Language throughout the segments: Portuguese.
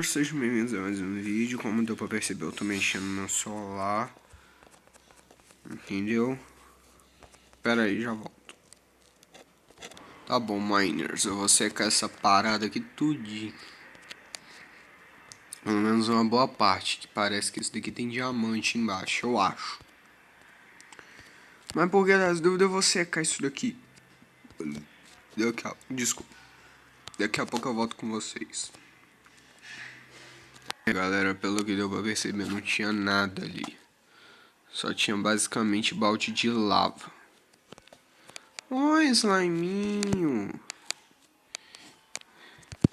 Sejam bem-vindos a mais um vídeo. Como deu pra perceber, eu tô mexendo no meu celular. Entendeu? Pera aí, já volto. Tá bom, miners, eu vou secar essa parada aqui tudinho. Pelo menos uma boa parte, que parece que isso daqui tem diamante embaixo, eu acho. Mas por que das dúvidas eu vou secar isso daqui. Desculpa. Daqui a pouco eu volto com vocês. Galera, pelo que deu pra perceber, não tinha nada ali. Só tinha basicamente balde de lava. Oi, sliminho.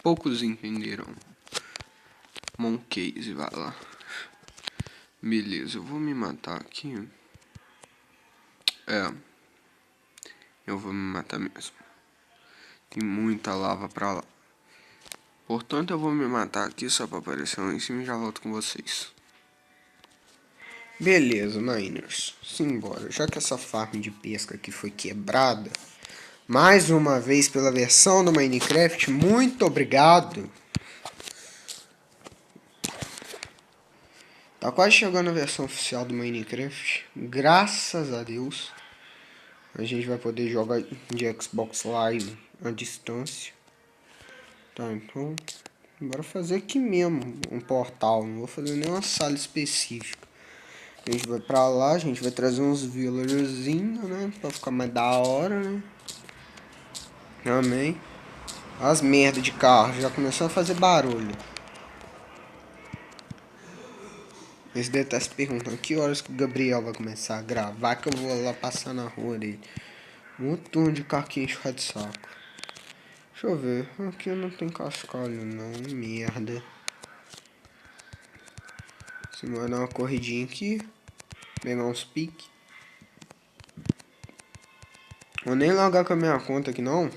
Poucos entenderam. Moncase, vai lá. Beleza, eu vou me matar aqui. Eu vou me matar mesmo. Tem muita lava pra lá. Portanto, eu vou me matar aqui só pra aparecer lá em cima e já volto com vocês. Beleza, miners. Simbora. Já que essa farm de pesca aqui foi quebrada, mais uma vez pela versão do Minecraft, muito obrigado. Tá quase chegando a versão oficial do Minecraft. Graças a Deus. A gente vai poder jogar de Xbox Live à distância. Tá, então bora fazer aqui mesmo um portal. Não vou fazer nenhuma sala específica. A gente vai pra lá, a gente vai trazer uns villagerzinhos, né? Pra ficar mais da hora, né? Amém. As merda de carro, já começou a fazer barulho. Eles devem estar se perguntando que horas que o Gabriel vai começar a gravar, que eu vou lá passar na rua dele. Um turno de carro que enche de saco. Deixa eu ver. Aqui não tem cascalho não. Merda. Você vai dar uma corridinha aqui. Pegar uns piques. Vou nem logar com a minha conta aqui não.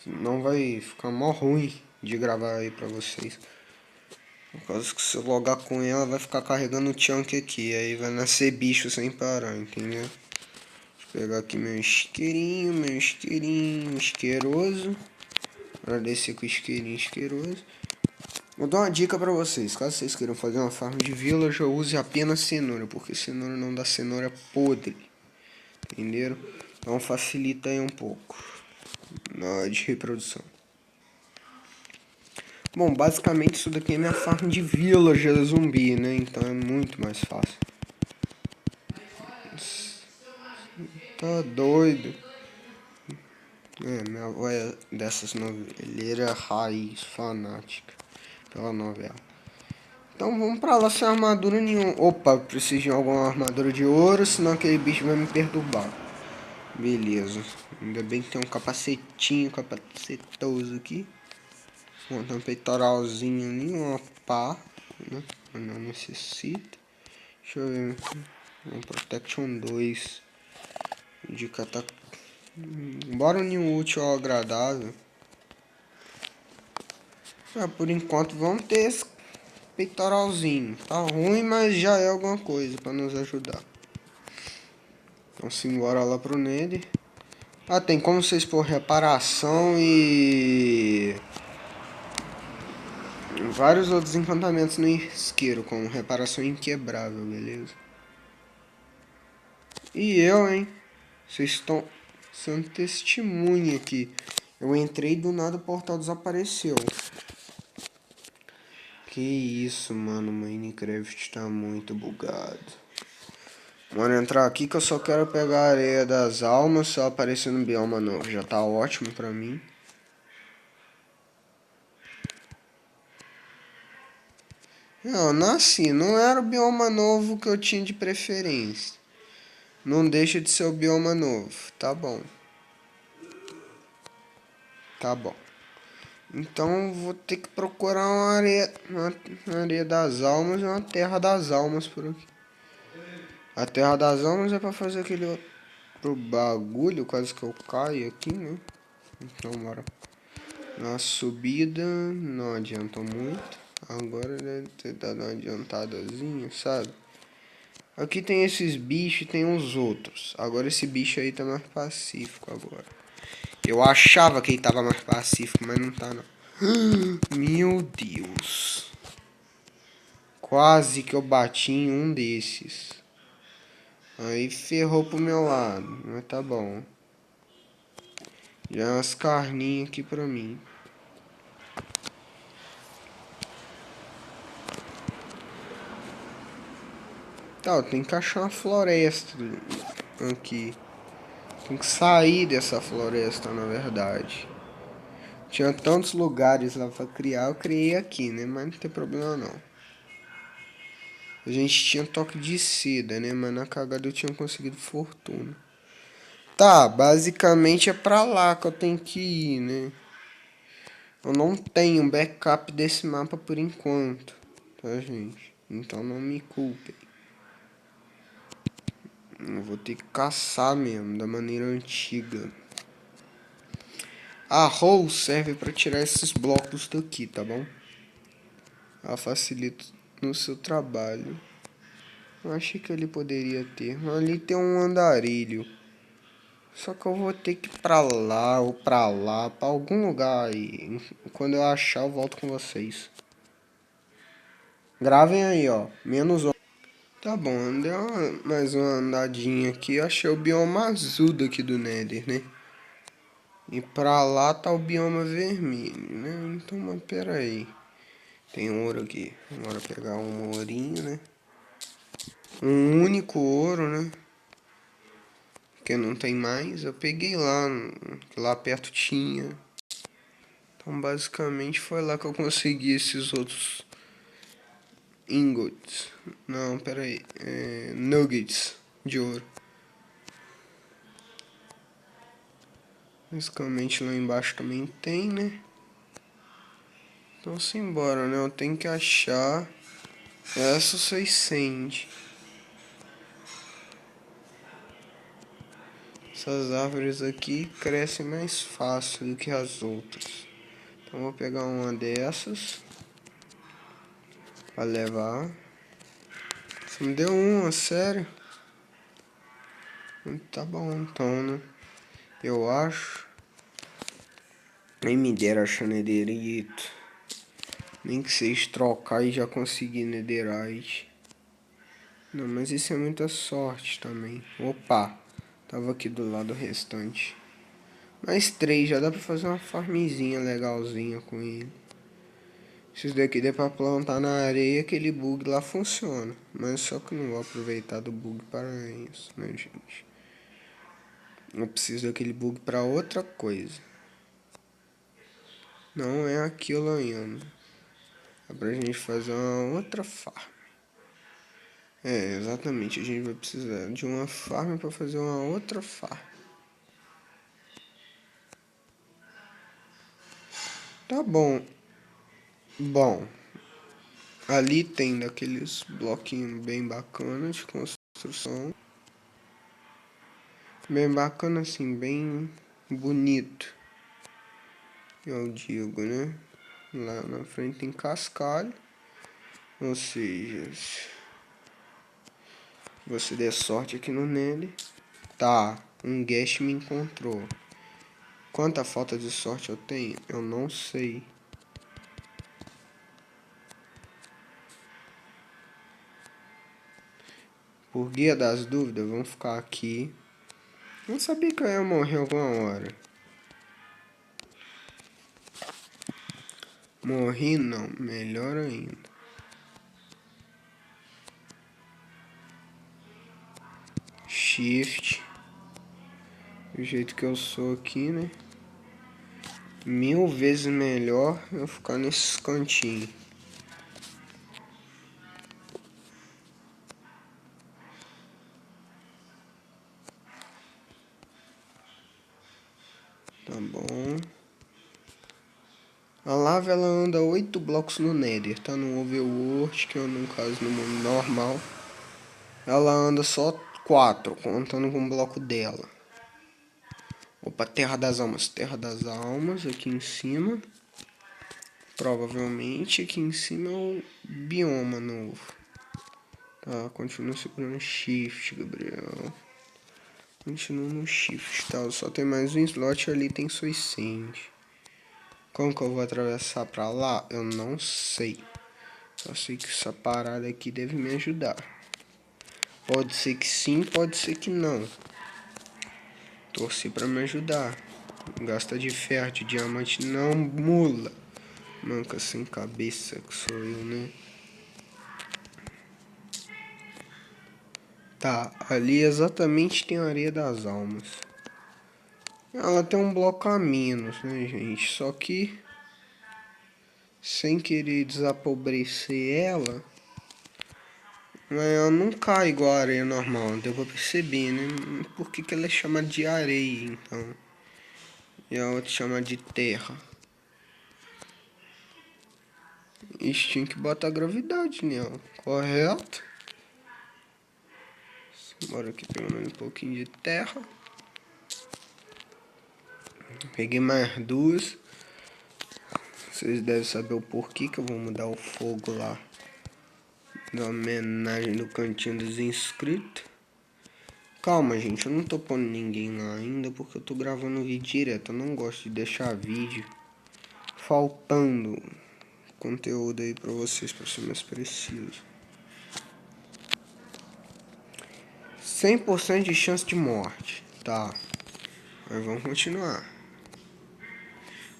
Senão vai ficar mó ruim de gravar aí pra vocês. Por causa que se eu logar com ela vai ficar carregando o chunk aqui. Aí vai nascer bicho sem parar, entendeu? Deixa eu pegar aqui meu isqueirinho isqueiroso. Pra descer com o isqueirinho isqueiroso. Vou dar uma dica pra vocês. Caso vocês queiram fazer uma farm de village, use apenas cenoura. Porque cenoura não dá cenoura podre. Entenderam? Então facilita aí um pouco na hora de reprodução. Bom, basicamente isso daqui é minha farm de villager zumbi, né? Então é muito mais fácil. Tá doido. Minha avó é dessas noveleiras raiz, fanática pela novela. Então vamos pra lá sem armadura nenhuma. Opa, preciso de alguma armadura de ouro, senão aquele bicho vai me perturbar. Beleza. Ainda bem que tem um capacetinho, capacetoso aqui. Bom, tem um peitoralzinho ali, uma pá, né? Não necessita. Deixa eu ver. Um Protection 2. De catar. Bora nenhum útil ou agradável. Por enquanto vamos ter esse peitoralzinho. Tá ruim, mas já é alguma coisa pra nos ajudar. Então simbora lá pro Nether. Tem como vocês pôr reparação e vários outros encantamentos no isqueiro, como reparação inquebrável, beleza? E eu, hein? Vocês estão sendo testemunha aqui. Eu entrei do nada o portal desapareceu. Que isso, mano. Minecraft tá muito bugado. Bora entrar aqui que eu só quero pegar a areia das almas. Só aparecendo um bioma novo. Já tá ótimo pra mim. Não, assim, não era o bioma novo que eu tinha de preferência. Não deixa de ser o bioma novo. Tá bom. Tá bom. Então vou ter que procurar uma areia das almas e uma terra das almas por aqui. A terra das almas é pra fazer aquele outro bagulho, quase que eu caio aqui, né? Então bora. Na subida não adianta muito. Agora deve ter dado uma adiantadazinha, sabe? Aqui tem esses bichos e tem uns outros. Agora esse bicho aí tá mais pacífico agora. Eu achava que ele tava mais pacífico, mas não tá não. Meu Deus, Quase que eu bati em um desses. Aí ferrou pro meu lado, mas tá bom. Já umas carninhas aqui pra mim. Tá, eu tenho que achar uma floresta aqui. Tem que sair dessa floresta, na verdade. Tinha tantos lugares lá pra criar, eu criei aqui, né? Mas não tem problema não. A gente tinha toque de seda, né? Mas na cagada eu tinha conseguido fortuna. Tá, basicamente é pra lá que eu tenho que ir, né? Eu não tenho backup desse mapa por enquanto, tá, gente? Então não me culpem. Eu vou ter que caçar mesmo, da maneira antiga. A roll serve pra tirar esses blocos daqui, tá bom? Ela facilita no seu trabalho. Eu achei que ele poderia ter. Ali tem um andarilho. Só que eu vou ter que ir pra lá ou pra lá, pra algum lugar aí. Quando eu achar, eu volto com vocês. Gravem aí, ó. Menos um. Tá bom, andei mais uma andadinha aqui. Eu achei o bioma azul daqui do Nether, né? E pra lá tá o bioma vermelho, né? Então, mas pera aí. Tem ouro aqui. Bora pegar um ourinho, né? Um único ouro, né? Porque não tem mais. Eu peguei lá. Lá perto tinha. Então, basicamente, foi lá que eu consegui esses outros ingots. Não, pera aí. Nuggets de ouro. Basicamente, lá embaixo também tem, né? Então, simbora, né? Eu tenho que achar essa 600. Essas árvores aqui crescem mais fácil do que as outras. Então, vou pegar uma dessas pra levar. Você me deu uma, sério? Tá bom, então, né? Eu acho. Nem me dera achar nederito. Nem que seja trocar e já conseguir netherite. Não, mas isso é muita sorte também. Opa, tava aqui do lado restante. Mais 3, já dá pra fazer uma farmzinha legalzinha com ele. Esses daqui dá pra plantar na areia, aquele bug lá funciona. Mas só que eu não vou aproveitar do bug para isso, né, gente? Eu preciso daquele bug para outra coisa. Não é aquilo ainda. É pra gente fazer uma outra farm. É, exatamente. A gente vai precisar de uma farm para fazer uma outra farm. Tá bom. Bom, ali tem daqueles bloquinhos bem bacanas de construção. Bem bacana assim, bem bonito. Eu digo, né? Lá na frente tem cascalho. Ou seja, se você der sorte aqui no nele. Tá, um guest me encontrou. Quanta falta de sorte eu tenho? Eu não sei. Por guia das dúvidas, vamos ficar aqui. Não sabia que eu ia morrer alguma hora. Morri não, melhor ainda. Shift. Do jeito que eu sou aqui, né? 1000 vezes melhor eu ficar nesses cantinhos. Tá bom. A lava ela anda 8 blocos no Nether, tá? No Overworld, que é no caso no mundo normal. Ela anda só 4, contando com o bloco dela. Opa, Terra das Almas. Terra das Almas aqui em cima. Provavelmente aqui em cima é o bioma novo. Tá, continua segurando Shift, Gabriel. Continua no Shift, tá? Só tem mais um slot ali, tem suicide. Como que eu vou atravessar pra lá? Eu não sei. Só sei que essa parada aqui deve me ajudar. Pode ser que sim, pode ser que não. Torci pra me ajudar. Gasta de ferro, de diamante não, mula. Manca sem cabeça que sou eu, né? Tá, ali exatamente tem a areia das almas. Ela tem um bloco a menos, né, gente? Só que, sem querer desapobrecer ela, ela não cai igual a areia normal. Deu pra perceber, né? Por que ela é chamada de areia, então? E a outra chama de terra. Isso tinha que botar gravidade nela, correto? Bora aqui pegar mais um pouquinho de terra. Peguei mais duas. Vocês devem saber o porquê que eu vou mudar o fogo lá. Da homenagem no cantinho dos inscritos. Calma, gente, eu não tô pondo ninguém lá ainda porque eu tô gravando vídeo direto. Eu não gosto de deixar vídeo faltando conteúdo aí pra vocês, pra ser mais preciso. 100% de chance de morte. Tá, mas vamos continuar.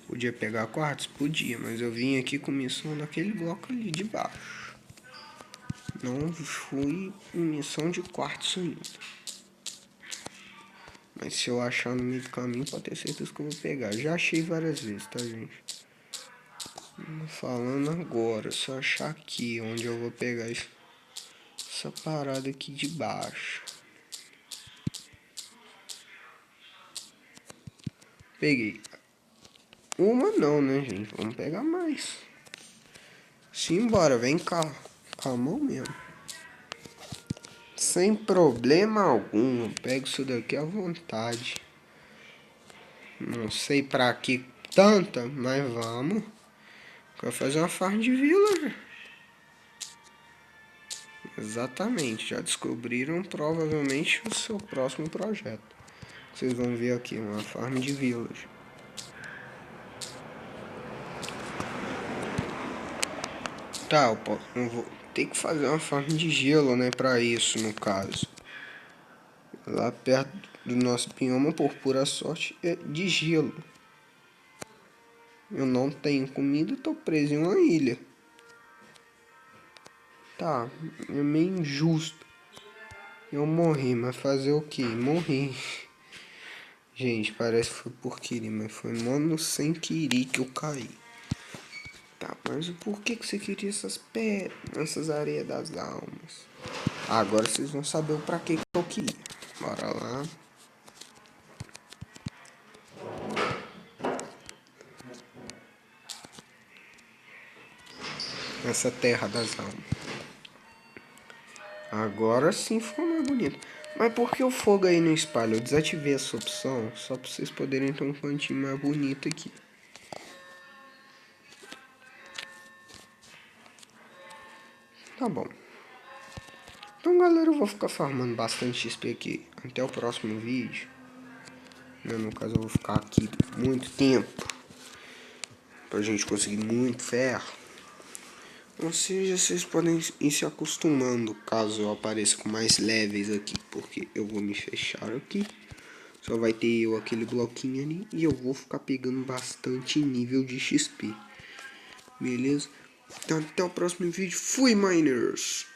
Podia pegar quartos? Podia, mas eu vim aqui com missão daquele bloco ali de baixo. Não fui em missão de quartos ainda. Mas se eu achar no meio do caminho, pode ter certeza que eu vou pegar. Já achei várias vezes, tá, gente? Falando agora, se eu achar aqui onde eu vou pegar essa parada aqui de baixo. Peguei. Uma não, né, gente? Vamos pegar mais. Simbora, vem cá. Calma mesmo. Sem problema algum. Eu pego isso daqui à vontade. Não sei pra que tanta, mas vamos. Quero fazer uma farm de villager. Exatamente, já descobriram provavelmente o seu próximo projeto. Vocês vão ver aqui, uma farm de villager. Tá, eu vou ter que fazer uma farm de gelo, né, pra isso, no caso. Lá perto do nosso bioma, por pura sorte, é de gelo. Eu não tenho comida e tô preso em uma ilha. Tá, é meio injusto. Eu morri, mas fazer o que? Morri. Gente, parece que foi por querer, mas foi mano sem querer que eu caí. Tá, mas por que você queria essas pedras, essas areias das almas? Agora vocês vão saber o pra que eu queria. Bora lá. Essa terra das almas. Agora sim ficou mais bonito. Mas por que o fogo aí não espalha? Eu desativei essa opção só pra vocês poderem ter um cantinho mais bonito aqui. Tá bom. Então, galera, eu vou ficar farmando bastante XP aqui até o próximo vídeo. No caso, eu vou ficar aqui muito tempo pra gente conseguir muito ferro. Ou seja, vocês podem ir se acostumando caso eu apareça com mais levels aqui, porque eu vou me fechar aqui. Só vai ter eu aquele bloquinho ali e eu vou ficar pegando bastante nível de XP. Beleza? Então até o próximo vídeo. Fui, miners!